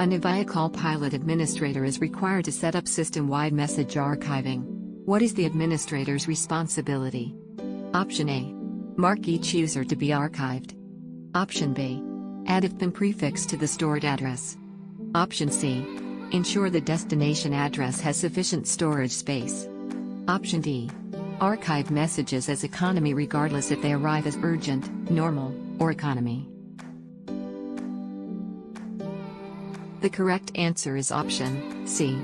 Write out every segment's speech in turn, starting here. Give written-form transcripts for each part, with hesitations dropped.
An Avaya CallPilot administrator is required to set up system-wide message archiving. What is the administrator's responsibility? Option A. Mark each user to be archived. Option B. Add IFPIN prefix to the stored address. Option C. Ensure the destination address has sufficient storage space. Option D. Archive messages as economy regardless if they arrive as urgent, normal, or economy. The correct answer is option C.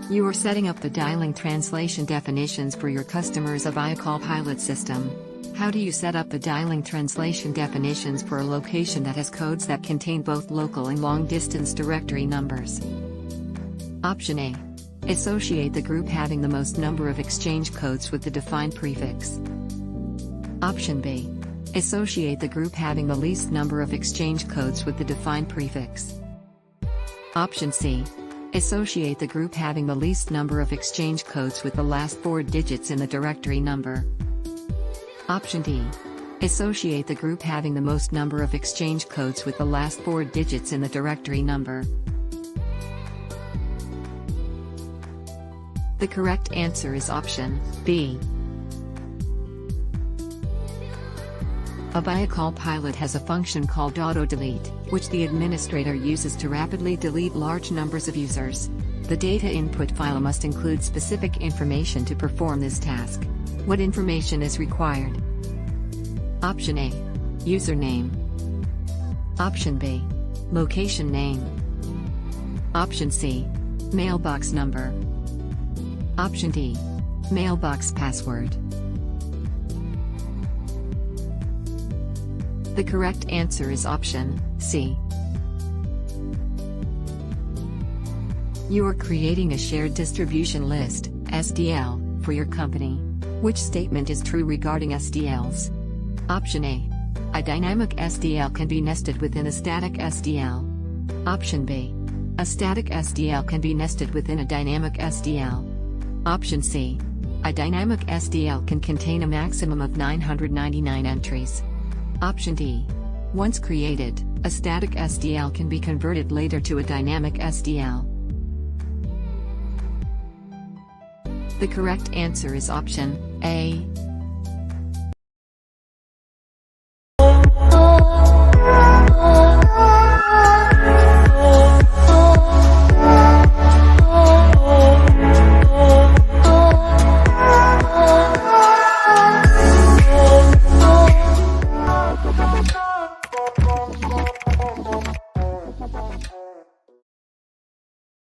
You are setting up the dialing translation definitions for your customer's Avaya CallPilot system. How do you set up the dialing translation definitions for a location that has codes that contain both local and long-distance directory numbers? Option A. Associate the group having the most number of exchange codes with the defined prefix. Option B. Associate the group having the least number of exchange codes with the defined prefix. Option C. Associate the group having the least number of exchange codes with the last 4 digits in the directory number. Option D. Associate the group having the most number of exchange codes with the last 4 digits in the directory number. The correct answer is option B. Avaya CallPilot has a function called Auto Delete, which the administrator uses to rapidly delete large numbers of users. The data input file must include specific information to perform this task. What information is required? Option A. Username. Option B. Location name. Option C. Mailbox number. Option D. Mailbox password. The correct answer is option C. You are creating a shared distribution list, SDL, for your company. Which statement is true regarding SDLs? Option A. A dynamic SDL can be nested within a static SDL. Option B. A static SDL can be nested within a dynamic SDL. Option C. A dynamic SDL can contain a maximum of 999 entries. Option D. Once created, a static SDL can be converted later to a dynamic SDL. The correct answer is option A.